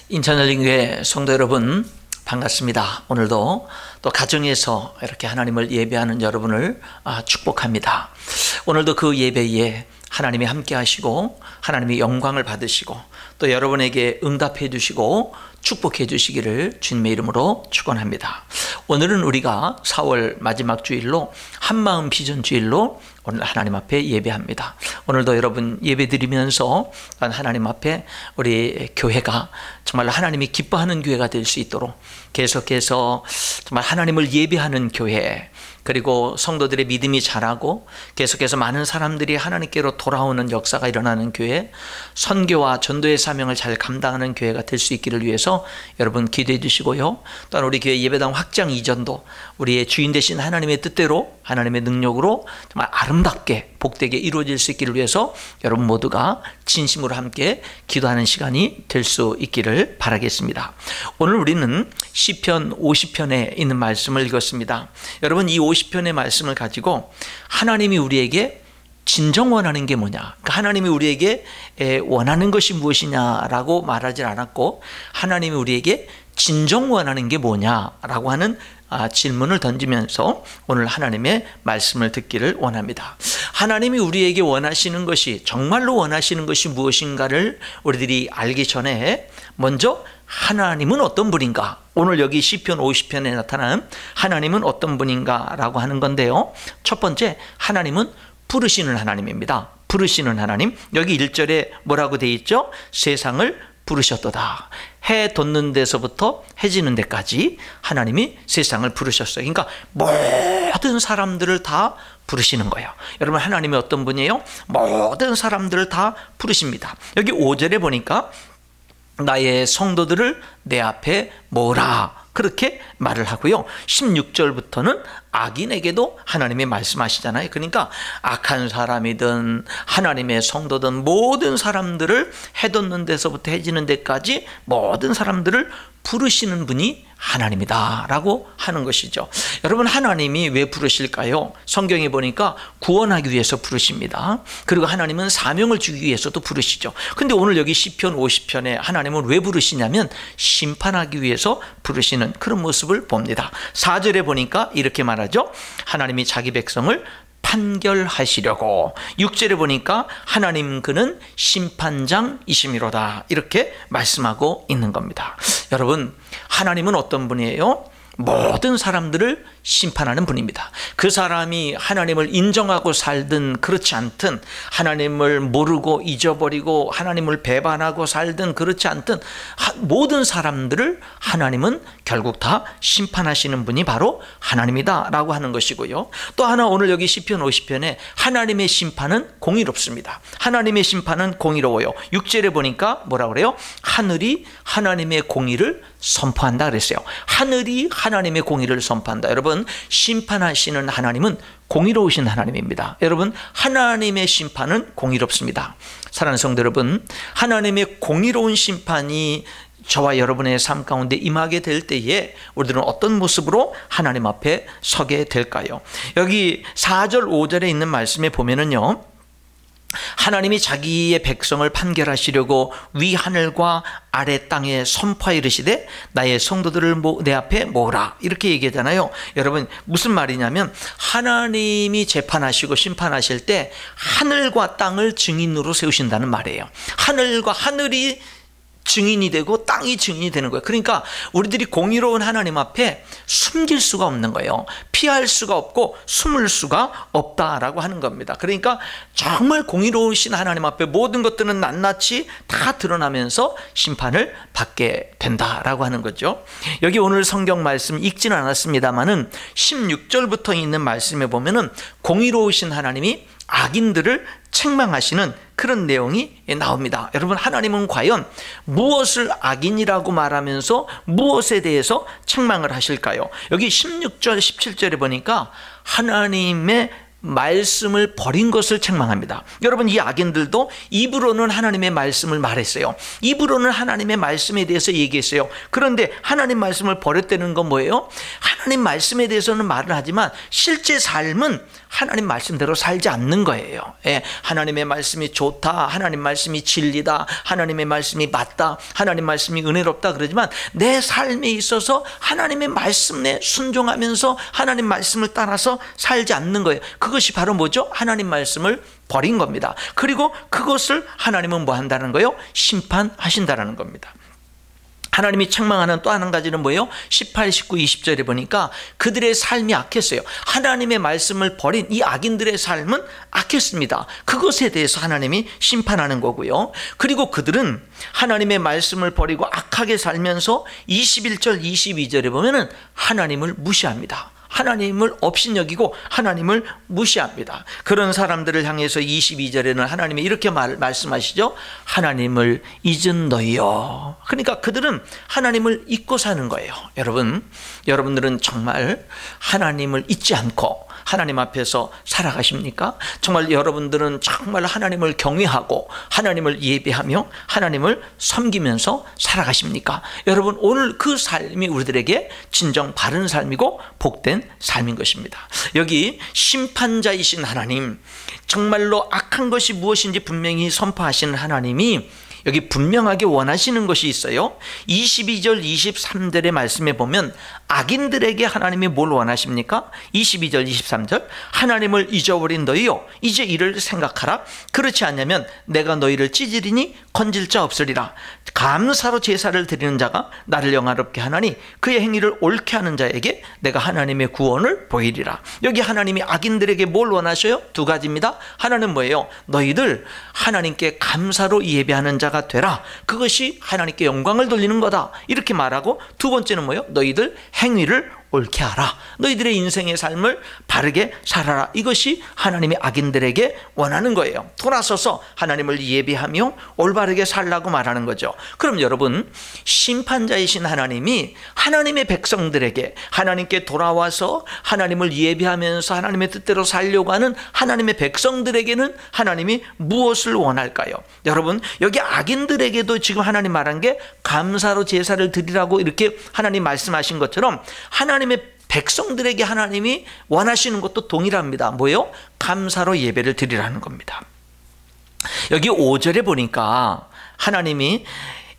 인천열린교회 성도 여러분, 반갑습니다. 오늘도 또 가정에서 이렇게 하나님을 예배하는 여러분을 축복합니다. 오늘도 그 예배에 하나님이 함께 하시고 하나님이 영광을 받으시고 또 여러분에게 응답해 주시고 축복해 주시기를 주님의 이름으로 축원합니다. 오늘은 우리가 4월 마지막 주일로 한마음 비전 주일로 오늘 하나님 앞에 예배합니다. 오늘도 여러분 예배 드리면서 하나님 앞에 우리 교회가 정말 하나님이 기뻐하는 교회가 될 수 있도록 계속해서 정말 하나님을 예배하는 교회, 그리고 성도들의 믿음이 자라고 계속해서 많은 사람들이 하나님께로 돌아오는 역사가 일어나는 교회, 선교와 전도의 사명을 잘 감당하는 교회가 될 수 있기를 위해서 여러분 기도해 주시고요. 또한 우리 교회 예배당 확장 이전도 우리의 주인 되신 하나님의 뜻대로 하나님의 능력으로 정말 아름답게 복되게 이루어질 수 있기를 위해서 여러분 모두가 진심으로 함께 기도하는 시간이 될 수 있기를 바라겠습니다. 오늘 우리는 시편 50편에 있는 말씀을 읽었습니다. 여러분, 이 50편의 말씀을 가지고 하나님이 우리에게 진정 원하는 게 뭐냐, 그러니까 하나님이 우리에게 원하는 것이 무엇이냐라고 말하지 않았고 하나님이 우리에게 진정 원하는 게 뭐냐라고 하는 질문을 던지면서 오늘 하나님의 말씀을 듣기를 원합니다. 하나님이 우리에게 원하시는 것이, 정말로 원하시는 것이 무엇인가를 우리들이 알기 전에 먼저 하나님은 어떤 분인가, 오늘 여기 시편 50편에 나타난 하나님은 어떤 분인가 라고 하는 건데요, 첫 번째, 하나님은 부르시는 하나님입니다. 부르시는 하나님. 여기 1절에 뭐라고 되어 있죠? 세상을 부르셨도다. 해 돋는 데서부터 해 지는 데까지 하나님이 세상을 부르셨어요. 그러니까 모든 사람들을 다 부르시는 거예요. 여러분, 하나님이 어떤 분이에요? 모든 사람들을 다 부르십니다. 여기 5절에 보니까 나의 성도들을 내 앞에 모으라, 그렇게 말을 하고요. 16절부터는 악인에게도 하나님이 말씀하시잖아요. 그러니까 악한 사람이든 하나님의 성도든 모든 사람들을 해 돋는 데서부터 해 지는 데까지 모든 사람들을 부르시는 분이 하나님이다 라고 하는 것이죠. 여러분, 하나님이 왜 부르실까요? 성경에 보니까 구원하기 위해서 부르십니다. 그리고 하나님은 사명을 주기 위해서도 부르시죠. 근데 오늘 여기 시편 50편에 하나님은 왜 부르시냐면 심판하기 위해서 부르시는 그런 모습을 봅니다. 4절에 보니까 이렇게 말하죠. 하나님이 자기 백성을 판결하시려고. 6절에 보니까 하나님 그는 심판장이심이로다, 이렇게 말씀하고 있는 겁니다. 여러분, 하나님은 어떤 분이에요? 모든 사람들을 심판하는 분입니다. 그 사람이 하나님을 인정하고 살든 그렇지 않든, 하나님을 모르고 잊어버리고 하나님을 배반하고 살든 그렇지 않든, 모든 사람들을 하나님은 결국 다 심판하시는 분이 바로 하나님이다 라고 하는 것이고요. 또 하나, 오늘 여기 시편 50편에 하나님의 심판은 공의롭습니다. 하나님의 심판은 공의로워요. 6절에 보니까 뭐라 그래요? 하늘이 하나님의 공의를 선포한다 그랬어요. 하늘이 하나님의 공의를 선포한다. 여러분, 심판하시는 하나님은 공의로우신 하나님입니다. 여러분, 하나님의 심판은 공의롭습니다. 사랑하는 성도 여러분, 하나님의 공의로운 심판이 저와 여러분의 삶 가운데 임하게 될 때에 우리들은 어떤 모습으로 하나님 앞에 서게 될까요? 여기 4절 5절에 있는 말씀에 보면은요, 하나님이 자기의 백성을 판결하시려고 위 하늘과 아래 땅에 선포하여 이르시되 나의 성도들을 내 앞에 모으라, 이렇게 얘기하잖아요. 여러분, 무슨 말이냐면 하나님이 재판하시고 심판하실 때 하늘과 땅을 증인으로 세우신다는 말이에요. 하늘이 증인이 되고 땅이 증인이 되는 거예요. 그러니까 우리들이 공의로운 하나님 앞에 숨길 수가 없는 거예요. 피할 수가 없고 숨을 수가 없다라고 하는 겁니다. 그러니까 정말 공의로우신 하나님 앞에 모든 것들은 낱낱이 다 드러나면서 심판을 받게 된다라고 하는 거죠. 여기 오늘 성경 말씀 읽지는 않았습니다만은 16절부터 있는 말씀에 보면은 공의로우신 하나님이 악인들을 책망하시는 그런 내용이 나옵니다. 여러분, 하나님은 과연 무엇을 악인이라고 말하면서 무엇에 대해서 책망을 하실까요? 여기 16절 17절에 보니까 하나님의 말씀을 버린 것을 책망합니다. 여러분, 이 악인들도 입으로는 하나님의 말씀을 말했어요. 입으로는 하나님의 말씀에 대해서 얘기했어요. 그런데 하나님 말씀을 버렸다는 건 뭐예요? 하나님 말씀에 대해서는 말을 하지만 실제 삶은 하나님 말씀대로 살지 않는 거예요. 예, 하나님의 말씀이 좋다, 하나님 말씀이 진리다, 하나님의 말씀이 맞다, 하나님 말씀이 은혜롭다 그러지만 내 삶에 있어서 하나님의 말씀에 순종하면서 하나님 말씀을 따라서 살지 않는 거예요. 그것이 바로 뭐죠? 하나님 말씀을 버린 겁니다. 그리고 그것을 하나님은 뭐 한다는 거예요? 심판하신다는 겁니다. 하나님이 책망하는 또 한 가지는 뭐예요? 18, 19, 20절에 보니까 그들의 삶이 악했어요. 하나님의 말씀을 버린 이 악인들의 삶은 악했습니다. 그것에 대해서 하나님이 심판하는 거고요. 그리고 그들은 하나님의 말씀을 버리고 악하게 살면서 21절, 22절에 보면은 하나님을 무시합니다. 하나님을 업신여기고 하나님을 무시합니다. 그런 사람들을 향해서 22절에는 하나님이 이렇게 말씀하시죠. 하나님을 잊은 너희여. 그러니까 그들은 하나님을 잊고 사는 거예요. 여러분들은 정말 하나님을 잊지 않고 하나님 앞에서 살아가십니까? 정말 여러분들은 정말 하나님을 경외하고 하나님을 예배하며 하나님을 섬기면서 살아가십니까? 여러분, 오늘 그 삶이 우리들에게 진정 바른 삶이고 복된 삶인 것입니다. 여기 심판자이신 하나님, 정말로 악한 것이 무엇인지 분명히 선포하시는 하나님이 여기 분명하게 원하시는 것이 있어요. 22절 23절의 말씀에 보면 악인들에게 하나님이 뭘 원하십니까? 22절 23절 하나님을 잊어버린 너희요 이제 이를 생각하라. 그렇지 않냐면 내가 너희를 찢으리니 건질 자 없으리라. 감사로 제사를 드리는 자가 나를 영화롭게 하나니 그의 행위를 옳게 하는 자에게 내가 하나님의 구원을 보이리라. 여기 하나님이 악인들에게 뭘 원하셔요? 두 가지입니다. 하나는 뭐예요? 너희들 하나님께 감사로 예배하는 자가 되라. 그것이 하나님께 영광을 돌리는 거다. 이렇게 말하고 두 번째는 뭐예요? 너희들 행위를 옳게 하라. 너희들의 인생의 삶을 바르게 살아라. 이것이 하나님이 악인들에게 원하는 거예요. 돌아서서 하나님을 예배하며 올바르게 살라고 말하는 거죠. 그럼 여러분, 심판자이신 하나님이 하나님의 백성들에게 하나님께 돌아와서 하나님을 예배하면서 하나님의 뜻대로 살려고 하는 하나님의 백성들에게는 하나님이 무엇을 원할까요? 여러분, 여기 악인들에게도 지금 하나님 말한 게 감사로 제사를 드리라고 이렇게 하나님 말씀하신 것처럼 하나님의 백성들에게 하나님이 원하시는 것도 동일합니다. 뭐예요? 감사로 예배를 드리라는 겁니다. 여기 5절에 보니까 하나님이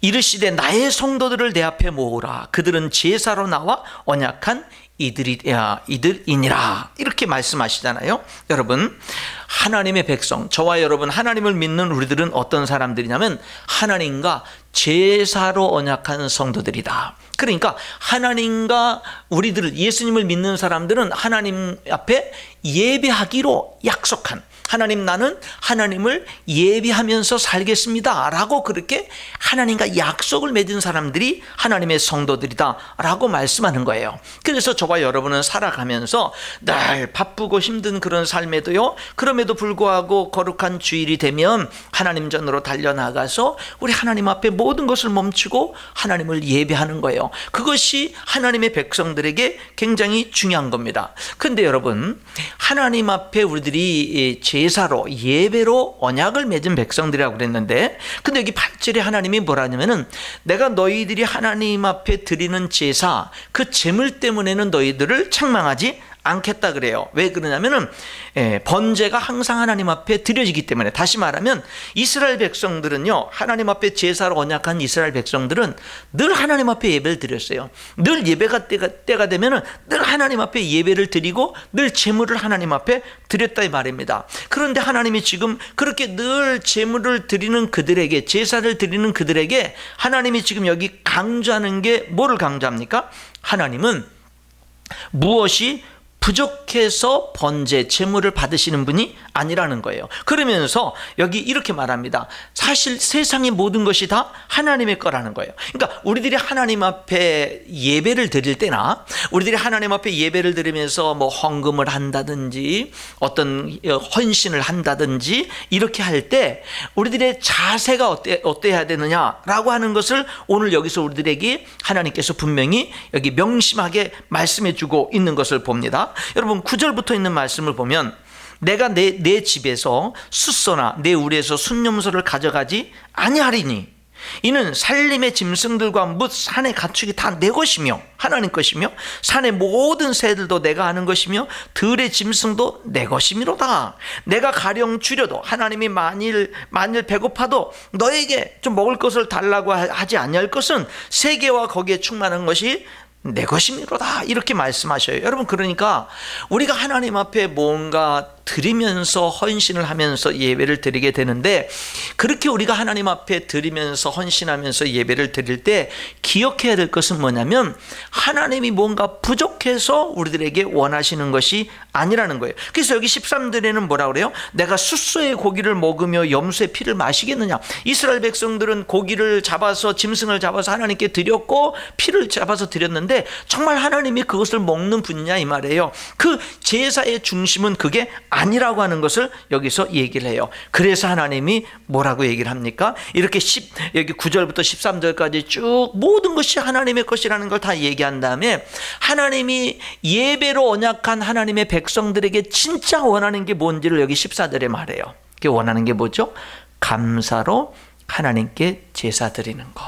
이르시되 나의 성도들을 내 앞에 모으라. 그들은 제사로 나와 언약한 이들이니라. 이렇게 말씀하시잖아요. 여러분, 하나님의 백성, 저와 여러분 하나님을 믿는 우리들은 어떤 사람들이냐면 하나님과 제사로 언약한 성도들이다. 그러니까 하나님과 우리들, 예수님을 믿는 사람들은 하나님 앞에 예배하기로 약속한, 하나님 나는 하나님을 예배하면서 살겠습니다 라고 그렇게 하나님과 약속을 맺은 사람들이 하나님의 성도들이다 라고 말씀하는 거예요. 그래서 저와 여러분은 살아가면서 늘 바쁘고 힘든 그런 삶에도요, 그럼에도 불구하고 거룩한 주일이 되면 하나님 전으로 달려나가서 우리 하나님 앞에 모든 것을 멈추고 하나님을 예배하는 거예요. 그것이 하나님의 백성들에게 굉장히 중요한 겁니다. 근데 여러분, 하나님 앞에 우리들이 제사로 예배로 언약을 맺은 백성들이라고 그랬는데, 근데 여기 8절에 하나님이 뭐라냐면은 내가 너희들이 하나님 앞에 드리는 제사, 그 제물 때문에는 너희들을 책망하지 않겠다 그래요. 왜 그러냐면은 번제가 항상 하나님 앞에 드려지기 때문에. 다시 말하면 이스라엘 백성들은요, 하나님 앞에 제사로 언약한 이스라엘 백성들은 늘 하나님 앞에 예배를 드렸어요. 늘 예배가 때가 되면은 늘 하나님 앞에 예배를 드리고 늘 제물을 하나님 앞에 드렸다 이 말입니다. 그런데 하나님이 지금 그렇게 늘 제물을 드리는 그들에게, 제사를 드리는 그들에게 하나님이 지금 여기 강조하는 게 뭐를 강조합니까? 하나님은 무엇이 부족해서 번제, 제물을 받으시는 분이 아니라는 거예요. 그러면서 여기 이렇게 말합니다. 사실 세상의 모든 것이 다 하나님의 거라는 거예요. 그러니까 우리들이 하나님 앞에 예배를 드릴 때나 우리들이 하나님 앞에 예배를 드리면서 뭐 헌금을 한다든지 어떤 헌신을 한다든지 이렇게 할 때 우리들의 자세가 어때야 되느냐라고 하는 것을 오늘 여기서 우리들에게 하나님께서 분명히 여기 명심하게 말씀해 주고 있는 것을 봅니다. 여러분 9절부터 있는 말씀을 보면 내가 내 집에서 숫소나 내 우리에서 순념소를 가져가지 아니하리니 이는 살림의 짐승들과 뭇 산의 가축이 다 내 것이며 하나님 것이며 산의 모든 새들도 내가 하는 것이며 들의 짐승도 내 것이미로다. 내가 가령 주려도 하나님이 만일 배고파도 너에게 좀 먹을 것을 달라고 하지 아니할 것은 세계와 거기에 충만한 것이 내 것이미로다. 이렇게 말씀하셔요. 여러분, 그러니까 우리가 하나님 앞에 뭔가 드리면서 헌신을 하면서 예배를 드리게 되는데, 그렇게 우리가 하나님 앞에 드리면서 헌신하면서 예배를 드릴 때 기억해야 될 것은 뭐냐면 하나님이 뭔가 부족해서 우리들에게 원하시는 것이 아니라는 거예요. 그래서 여기 13절에는 뭐라 그래요? 내가 숫소의 고기를 먹으며 염소의 피를 마시겠느냐. 이스라엘 백성들은 고기를 잡아서 짐승을 잡아서 하나님께 드렸고 피를 잡아서 드렸는데 정말 하나님이 그것을 먹는 분이냐 이 말이에요. 그 제사의 중심은 그게 아니라고 하는 것을 여기서 얘기를 해요. 그래서 하나님이 뭐라고 얘기를 합니까? 이렇게 여기 9절부터 13절까지 쭉 모든 것이 하나님의 것이라는 걸 다 얘기한 다음에 하나님이 예배로 언약한 하나님의 백성들에게 진짜 원하는 게 뭔지를 여기 14절에 말해요. 그게 원하는 게 뭐죠? 감사로 하나님께 제사 드리는 거.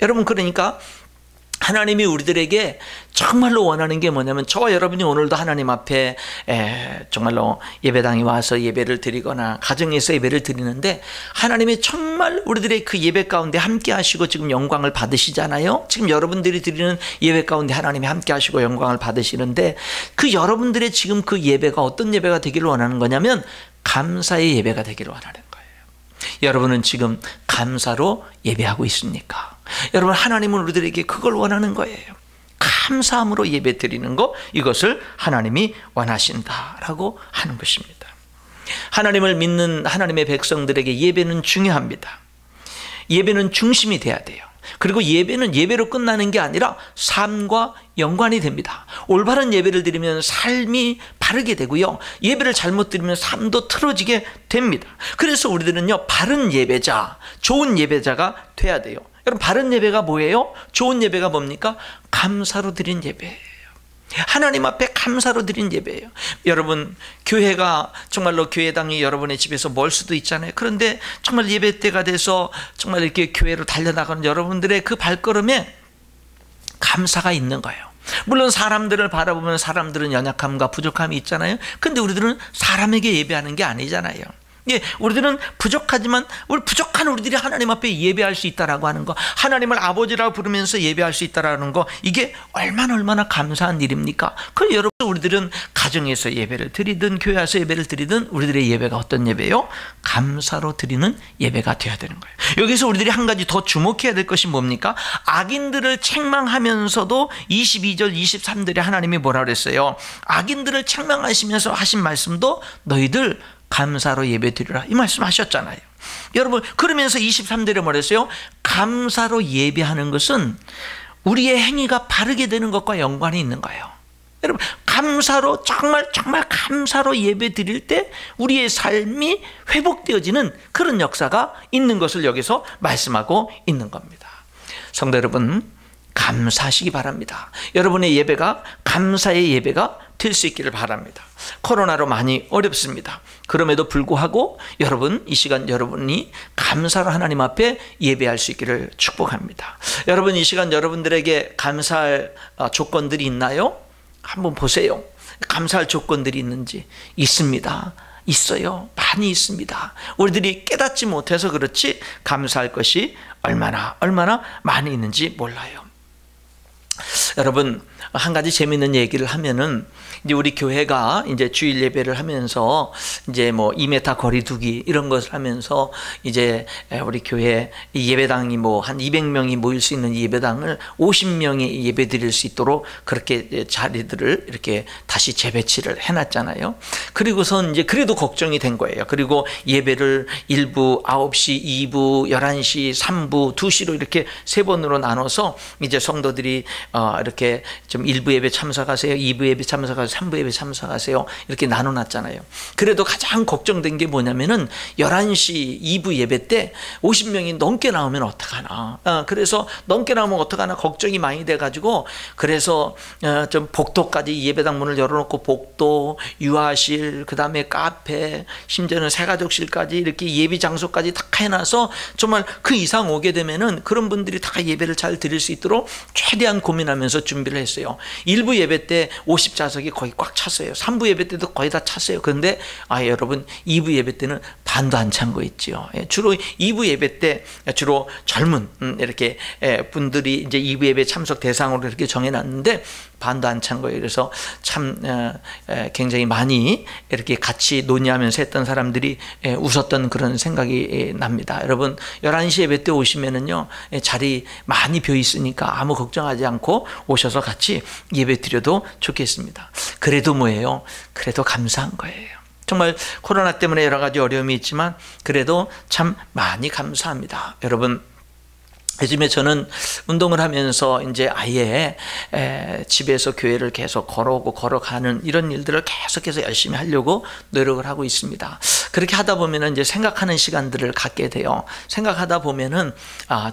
여러분, 그러니까 하나님이 우리들에게 정말로 원하는 게 뭐냐면 저와 여러분이 오늘도 하나님 앞에 정말로 예배당에 와서 예배를 드리거나 가정에서 예배를 드리는데 하나님이 정말 우리들의 그 예배 가운데 함께 하시고 지금 영광을 받으시잖아요. 지금 여러분들이 드리는 예배 가운데 하나님이 함께 하시고 영광을 받으시는데 그 여러분들의 지금 그 예배가 어떤 예배가 되기를 원하는 거냐면 감사의 예배가 되기를 원하는 거예요. 여러분은 지금 감사로 예배하고 있습니까? 여러분, 하나님은 우리들에게 그걸 원하는 거예요. 감사함으로 예배 드리는 거, 이것을 하나님이 원하신다라고 하는 것입니다. 하나님을 믿는 하나님의 백성들에게 예배는 중요합니다. 예배는 중심이 돼야 돼요. 그리고 예배는 예배로 끝나는 게 아니라 삶과 연관이 됩니다. 올바른 예배를 드리면 삶이 바르게 되고요, 예배를 잘못 드리면 삶도 틀어지게 됩니다. 그래서 우리들은요, 바른 예배자, 좋은 예배자가 돼야 돼요. 여러분, 바른 예배가 뭐예요? 좋은 예배가 뭡니까? 감사로 드린 예배예요. 하나님 앞에 감사로 드린 예배예요. 여러분, 교회가 정말로 교회당이 여러분의 집에서 멀 수도 있잖아요. 그런데 정말 예배 때가 돼서 정말 이렇게 교회로 달려나가는 여러분들의 그 발걸음에 감사가 있는 거예요. 물론 사람들을 바라보면 사람들은 연약함과 부족함이 있잖아요. 근데 우리들은 사람에게 예배하는 게 아니잖아요. 예, 우리들은 부족하지만 부족한 우리들이 하나님 앞에 예배할 수 있다라고 하는 거, 하나님을 아버지라고 부르면서 예배할 수 있다라는 거, 이게 얼마나 감사한 일입니까? 그럼 여러분, 우리들은 가정에서 예배를 드리든 교회 와서 예배를 드리든 우리들의 예배가 어떤 예배요? 감사로 드리는 예배가 되어야 되는 거예요. 여기서 우리들이 한 가지 더 주목해야 될 것이 뭡니까? 악인들을 책망하면서도 22절 23절에 하나님이 뭐라 그랬어요? 악인들을 책망하시면서 하신 말씀도 너희들 감사로 예배 드리라, 이 말씀 하셨잖아요. 여러분, 그러면서 23절에 뭐랬어요? 감사로 예배하는 것은 우리의 행위가 바르게 되는 것과 연관이 있는 거예요. 여러분, 감사로 정말 감사로 예배 드릴 때 우리의 삶이 회복되어지는 그런 역사가 있는 것을 여기서 말씀하고 있는 겁니다. 성도 여러분, 감사하시기 바랍니다. 여러분의 예배가 감사의 예배가 될 수 있기를 바랍니다. 코로나로 많이 어렵습니다. 그럼에도 불구하고 여러분, 이 시간 여러분이 감사로 하나님 앞에 예배할 수 있기를 축복합니다. 여러분, 이 시간 여러분들에게 감사할 조건들이 있나요? 한번 보세요. 감사할 조건들이 있는지. 있습니다. 있어요. 많이 있습니다. 우리들이 깨닫지 못해서 그렇지 감사할 것이 얼마나 많이 있는지 몰라요. 여러분, 한 가지 재미있는 얘기를 하면은, 이제 우리 교회가 이제 주일 예배를 하면서 이제 뭐 2m 거리 두기 이런 것을 하면서 이제 우리 교회 예배당이 뭐 한 200명이 모일 수 있는 예배당을 50명이 예배 드릴 수 있도록 그렇게 자리들을 이렇게 다시 재배치를 해놨잖아요. 그리고선 이제 그래도 걱정이 된 거예요. 그리고 예배를 1부, 9시, 2부, 11시, 3부, 2시로 이렇게 세 번으로 나눠서 이제 성도들이 이렇게 좀 1부 예배 참석하세요, 2부 예배 참석하세요, 3부 예배 참석하세요, 이렇게 나눠놨잖아요. 그래도 가장 걱정된 게 뭐냐면은 11시 2부 예배 때 50명이 넘게 나오면 어떡하나. 그래서 넘게 나오면 어떡하나 걱정이 많이 돼가지고, 그래서 좀 복도까지 예배당 문을 열어놓고 복도, 유아실, 그 다음에 카페, 심지어는 새가족실까지 이렇게 예배 장소까지 다 해놔서 정말 그 이상 오게 되면은 그런 분들이 다 예배를 잘 드릴 수 있도록 최대한 고민하면서 준비를 했어요. 1부 예배 때 50좌석이 거의 꽉 찼어요. 3부 예배 때도 거의 다 찼어요. 그런데 여러분 2부 예배 때는 반도 안 찬 거 있죠. 주로 2부 예배 때 주로 젊은 이렇게 분들이 이제 2부 예배 참석 대상으로 이렇게 정해놨는데 반도 안 찬 거예요. 그래서 참 굉장히 많이 이렇게 같이 논의하면서 했던 사람들이 웃었던 그런 생각이 납니다. 여러분 11시 예배 때 오시면은요, 자리 많이 비어 있으니까 아무 걱정하지 않고 오셔서 같이 예배 드려도 좋겠습니다. 그래도 뭐예요? 그래도 감사한 거예요. 정말 코로나 때문에 여러 가지 어려움이 있지만 그래도 참 많이 감사합니다. 여러분, 요즘에 저는 운동을 하면서 이제 아예 집에서 교회를 계속 걸어오고 걸어가는 이런 일들을 계속해서 열심히 하려고 노력을 하고 있습니다. 그렇게 하다 보면은 이제 생각하는 시간들을 갖게 돼요. 생각하다 보면은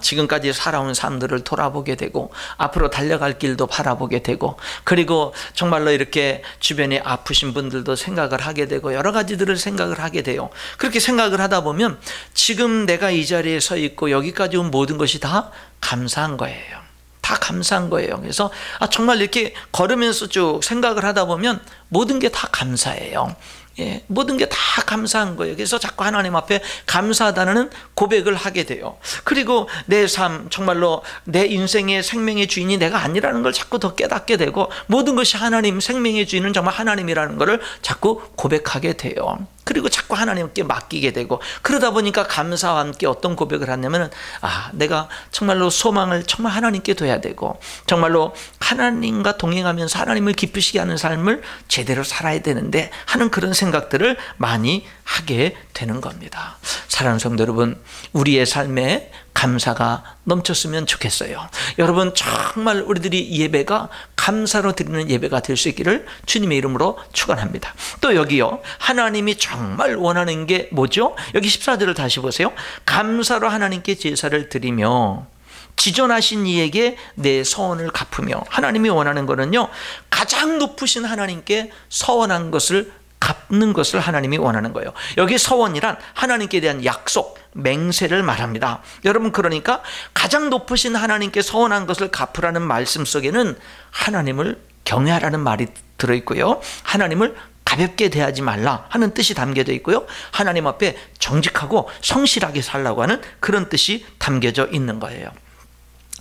지금까지 살아온 삶들을 돌아보게 되고 앞으로 달려갈 길도 바라보게 되고, 그리고 정말로 이렇게 주변에 아프신 분들도 생각을 하게 되고 여러 가지들을 생각을 하게 돼요. 그렇게 생각을 하다 보면 지금 내가 이 자리에 서 있고 여기까지 온 모든 것이 다 감사한 거예요. 다 감사한 거예요. 그래서 정말 이렇게 걸으면서 쭉 생각을 하다 보면 모든 게 다 감사해요. 모든 게 다 감사한 거예요. 그래서 자꾸 하나님 앞에 감사하다는 고백을 하게 돼요. 그리고 내 삶, 정말로 내 인생의 생명의 주인이 내가 아니라는 걸 자꾸 더 깨닫게 되고, 모든 것이 하나님, 생명의 주인은 정말 하나님이라는 것을 자꾸 고백하게 돼요. 그리고 자꾸 하나님께 맡기게 되고, 그러다 보니까 감사와 함께 어떤 고백을 하냐면은 내가 정말로 소망을 정말 하나님께 둬야 되고, 정말로 하나님과 동행하면서 하나님을 기쁘시게 하는 삶을 제대로 살아야 되는데 하는 그런 생각들을 많이 하게 되는 겁니다. 사랑하는 성도 여러분, 우리의 삶에 감사가 넘쳤으면 좋겠어요. 여러분, 정말 우리들이 예배가 감사로 드리는 예배가 될 수 있기를 주님의 이름으로 축원합니다. 또 여기요, 하나님이 정말 원하는 게 뭐죠? 여기 14절을 다시 보세요. 감사로 하나님께 제사를 드리며 지존하신 이에게 내 서원을 갚으며. 하나님이 원하는 거는요, 가장 높으신 하나님께 서원한 것을 갚는 것을 하나님이 원하는 거예요. 여기 서원이란 하나님께 대한 약속, 맹세를 말합니다. 여러분, 그러니까 가장 높으신 하나님께 서원한 것을 갚으라는 말씀 속에는 하나님을 경외하라는 말이 들어있고요, 하나님을 가볍게 대하지 말라 하는 뜻이 담겨져 있고요, 하나님 앞에 정직하고 성실하게 살라고 하는 그런 뜻이 담겨져 있는 거예요.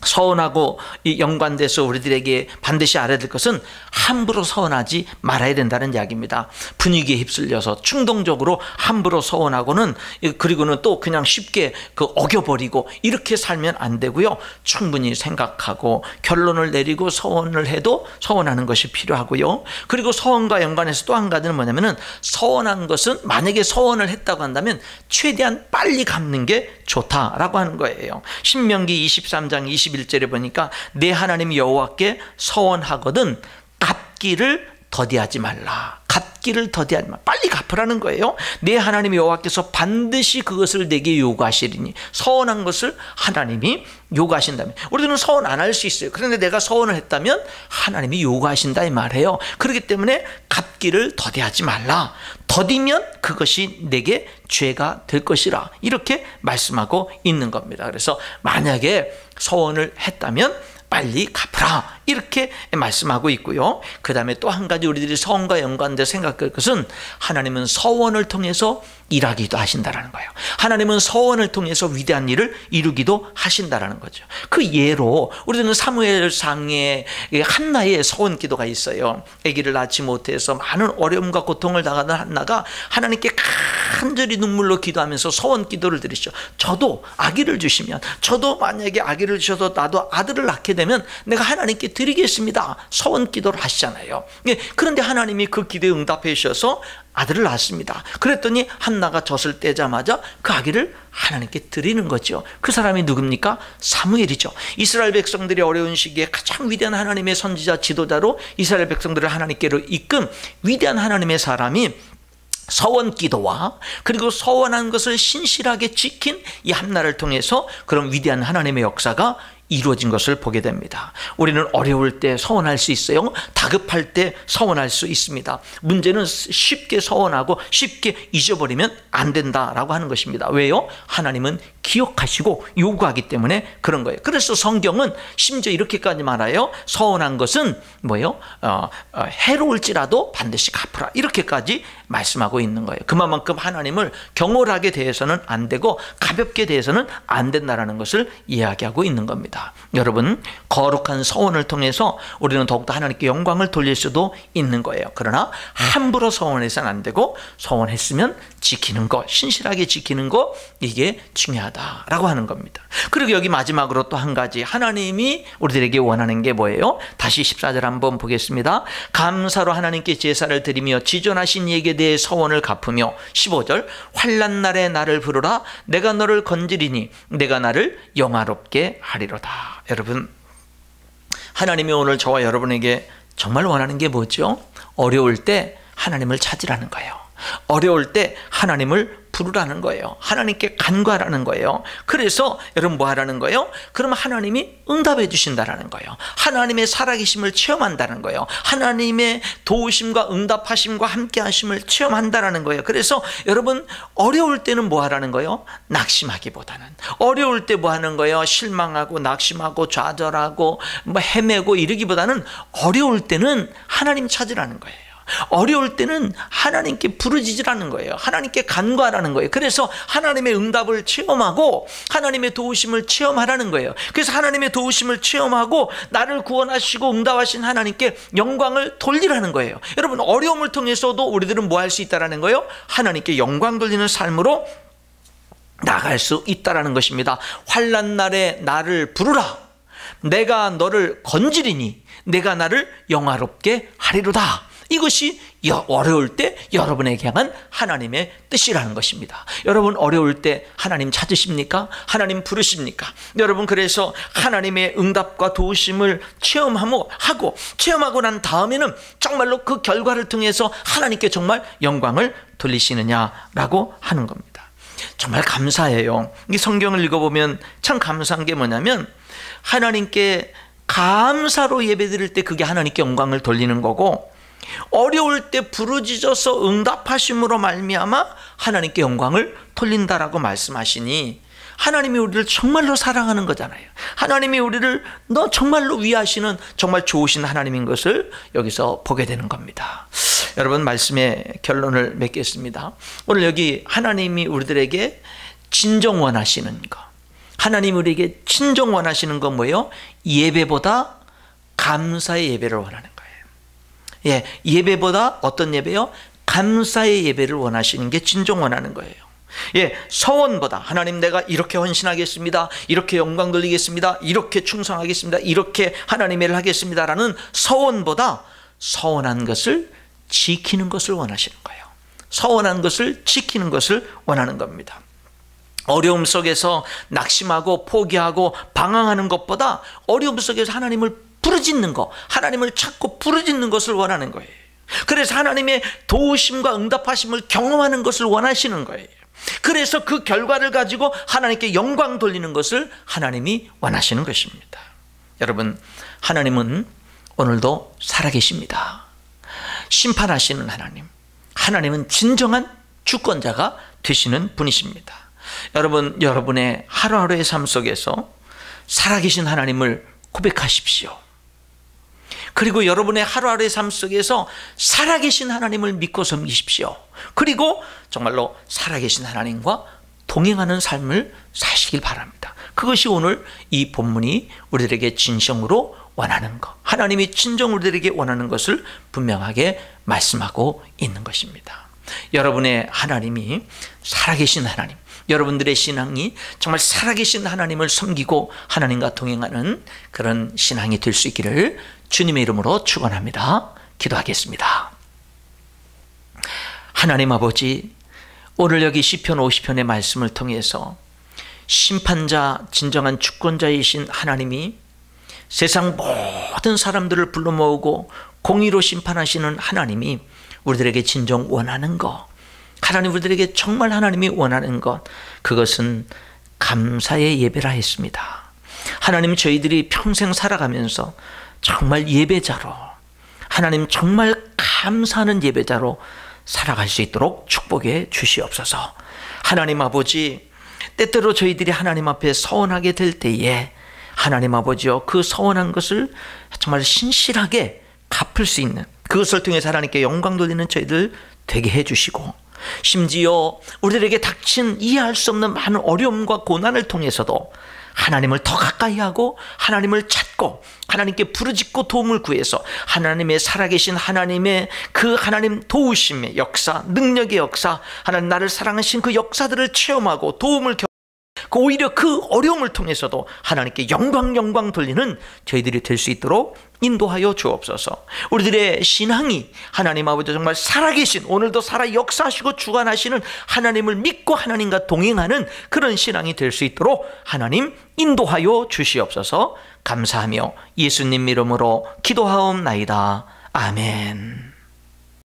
서원하고 연관돼서 우리들에게 반드시 알아야 될 것은 함부로 서원하지 말아야 된다는 이야기입니다. 분위기에 휩쓸려서 충동적으로 함부로 서원하고는, 그리고는 또 그냥 쉽게 어겨버리고 이렇게 살면 안 되고요, 충분히 생각하고 결론을 내리고 서원을 해도 서원하는 것이 필요하고요. 그리고 서원과 연관해서 또 한 가지는 뭐냐면은, 서원한 것은 만약에 서원을 했다고 한다면 최대한 빨리 갚는 게 좋다라고 하는 거예요. 신명기 23장 21절에 보니까 내 하나님 여호와께 서원하거든 갚기를 더디하지 말라. 갚기를 더디하지 말라. 빨리 갚으라는 거예요. 내 하나님 여호와께서 반드시 그것을 내게 요구하시리니. 서원한 것을 하나님이 요구하신다면, 우리들은 서원 안 할 수 있어요. 그런데 내가 서원을 했다면 하나님이 요구하신다 이 말이에요. 그렇기 때문에 갚기를 더디하지 말라. 더디면 그것이 내게 죄가 될 것이라, 이렇게 말씀하고 있는 겁니다. 그래서 만약에 서원을 했다면 빨리 갚으라, 이렇게 말씀하고 있고요. 그 다음에 또 한 가지 우리들이 서원과 연관돼 생각할 것은, 하나님은 서원을 통해서 일하기도 하신다라는 거예요. 하나님은 서원을 통해서 위대한 일을 이루기도 하신다라는 거죠. 그 예로 우리들은 사무엘상에 한나의 서원 기도가 있어요. 아기를 낳지 못해서 많은 어려움과 고통을 당하던 한나가 하나님께 간절히 눈물로 기도하면서 서원 기도를 드리죠. 저도 아기를 주시면, 저도 만약에 아기를 주셔서 나도 아들을 낳게 되면 내가 하나님께 드리겠습니다, 서원 기도를 하시잖아요. 그런데 하나님이 그 기도에 응답해 주셔서 아들을 낳았습니다. 그랬더니 한나가 젖을 떼자마자 그 아기를 하나님께 드리는 거죠. 그 사람이 누굽니까? 사무엘이죠. 이스라엘 백성들이 어려운 시기에 가장 위대한 하나님의 선지자 지도자로 이스라엘 백성들을 하나님께로 이끈 위대한 하나님의 사람이 서원 기도와 그리고 서원한 것을 신실하게 지킨 이 한나를 통해서 그런 위대한 하나님의 역사가 이루어진 것을 보게 됩니다. 우리는 어려울 때 서원할 수 있어요. 다급할 때 서원할 수 있습니다. 문제는 쉽게 서원하고 쉽게 잊어버리면 안 된다라고 하는 것입니다. 왜요? 하나님은 기억하시고 요구하기 때문에 그런 거예요. 그래서 성경은 심지어 이렇게까지 말해요. 서원한 것은 뭐예요? 해로울지라도 반드시 갚으라, 이렇게까지 말씀하고 있는 거예요. 그만큼 하나님을 경홀하게 대해서는 안 되고 가볍게 대해서는 안 된다라는 것을 이야기하고 있는 겁니다. 여러분, 거룩한 서원을 통해서 우리는 더욱더 하나님께 영광을 돌릴 수도 있는 거예요. 그러나 함부로 서원해서는 안 되고, 서원했으면 지키는 것, 신실하게 지키는 것, 이게 중요하다라고 하는 겁니다. 그리고 여기 마지막으로 또 한 가지 하나님이 우리들에게 원하는 게 뭐예요? 다시 14절 한번 보겠습니다. 감사로 하나님께 제사를 드리며 지존하신 이에게 대해 서원을 갚으며, 15절 환난 날에 나를 부르라 내가 너를 건지리니 내가 나를 영화롭게 하리로다. 여러분, 하나님이 오늘 저와 여러분에게 정말 원하는 게 뭐죠? 어려울 때 하나님을 찾으라는 거예요. 어려울 때 하나님을 부르라는 거예요. 하나님께 간구하라는 거예요. 그래서 여러분 뭐 하라는 거예요? 그러면 하나님이 응답해 주신다라는 거예요. 하나님의 살아계심을 체험한다는 거예요. 하나님의 도우심과 응답하심과 함께하심을 체험한다라는 거예요. 그래서 여러분, 어려울 때는 뭐 하라는 거예요? 낙심하기보다는, 어려울 때 뭐 하는 거예요? 실망하고 낙심하고 좌절하고 뭐 헤매고 이러기보다는 어려울 때는 하나님 찾으라는 거예요. 어려울 때는 하나님께 부르짖으라는 거예요. 하나님께 간구하라는 거예요. 그래서 하나님의 응답을 체험하고 하나님의 도우심을 체험하라는 거예요. 그래서 하나님의 도우심을 체험하고 나를 구원하시고 응답하신 하나님께 영광을 돌리라는 거예요. 여러분, 어려움을 통해서도 우리들은 뭐 할 수 있다라는 거예요? 하나님께 영광 돌리는 삶으로 나갈 수 있다라는 것입니다. 환난 날에 나를 부르라 내가 너를 건지리니 내가 나를 영화롭게 하리로다. 이것이 어려울 때 여러분에게 향한 하나님의 뜻이라는 것입니다. 여러분, 어려울 때 하나님 찾으십니까? 하나님 부르십니까? 여러분, 그래서 하나님의 응답과 도우심을 체험하고 난 다음에는 정말로 그 결과를 통해서 하나님께 정말 영광을 돌리시느냐라고 하는 겁니다. 정말 감사해요. 이 성경을 읽어보면 참 감사한 게 뭐냐면, 하나님께 감사로 예배드릴 때 그게 하나님께 영광을 돌리는 거고, 어려울 때 부르짖어서 응답하심으로 말미암아 하나님께 영광을 돌린다라고 말씀하시니, 하나님이 우리를 정말로 사랑하는 거잖아요. 하나님이 우리를 정말로 위하시는 정말 좋으신 하나님인 것을 여기서 보게 되는 겁니다. 여러분, 말씀의 결론을 맺겠습니다. 오늘 여기 하나님이 우리들에게 진정 원하시는 것, 하나님이 우리에게 진정 원하시는 건 뭐예요? 예배보다 감사의 예배를 원하는 거예요. 예배보다 어떤 예배요? 감사의 예배를 원하시는 게 진정 원하는 거예요. 서원보다 하나님 내가 이렇게 헌신하겠습니다, 이렇게 영광 돌리겠습니다, 이렇게 충성하겠습니다, 이렇게 하나님의 일을 하겠습니다라는 서원보다 서원한 것을 지키는 것을 원하시는 거예요. 서원한 것을 지키는 것을 원하는 겁니다. 어려움 속에서 낙심하고 포기하고 방황하는 것보다 어려움 속에서 하나님을 부르짖는 것, 하나님을 찾고 부르짖는 것을 원하는 거예요. 그래서 하나님의 도우심과 응답하심을 경험하는 것을 원하시는 거예요. 그래서 그 결과를 가지고 하나님께 영광 돌리는 것을 하나님이 원하시는 것입니다. 여러분, 하나님은 오늘도 살아계십니다. 심판하시는 하나님, 하나님은 진정한 주권자가 되시는 분이십니다. 여러분, 여러분의 하루하루의 삶 속에서 살아계신 하나님을 고백하십시오. 그리고 여러분의 하루하루의 삶 속에서 살아계신 하나님을 믿고 섬기십시오. 그리고 정말로 살아계신 하나님과 동행하는 삶을 사시길 바랍니다. 그것이 오늘 이 본문이 우리들에게 진정으로 원하는 것, 하나님이 진정 우리들에게 원하는 것을 분명하게 말씀하고 있는 것입니다. 여러분의 하나님이 살아계신 하나님, 여러분들의 신앙이 정말 살아계신 하나님을 섬기고 하나님과 동행하는 그런 신앙이 될 수 있기를 주님의 이름으로 축원합니다. 기도하겠습니다. 하나님 아버지, 오늘 여기 시편 50편의 말씀을 통해서 심판자, 진정한 주권자이신 하나님이 세상 모든 사람들을 불러 모으고 공의로 심판하시는 하나님이 우리들에게 진정 원하는 것, 하나님 우리들에게 정말 하나님이 원하는 것, 그것은 감사의 예배라 했습니다. 하나님, 저희들이 평생 살아가면서 정말 예배자로, 하나님 정말 감사하는 예배자로 살아갈 수 있도록 축복해 주시옵소서. 하나님 아버지, 때때로 저희들이 하나님 앞에 서원하게 될 때에 하나님 아버지여, 그 서원한 것을 정말 신실하게 갚을 수 있는, 그것을 통해서 하나님께 영광 돌리는 저희들 되게 해주시고, 심지어 우리들에게 닥친 이해할 수 없는 많은 어려움과 고난을 통해서도 하나님을 더 가까이 하고 하나님을 찾고 하나님께 부르짖고 도움을 구해서 하나님의 살아계신 하나님의 그 하나님 도우심의 역사, 능력의 역사, 하나님 나를 사랑하신 그 역사들을 체험하고 도움을 오히려 그 어려움을 통해서도 하나님께 영광 돌리는 저희들이 될 수 있도록 인도하여 주옵소서. 우리들의 신앙이 하나님 아버지 정말 살아계신, 오늘도 살아 역사하시고 주관하시는 하나님을 믿고 하나님과 동행하는 그런 신앙이 될 수 있도록 하나님 인도하여 주시옵소서. 감사하며 예수님 이름으로 기도하옵나이다. 아멘.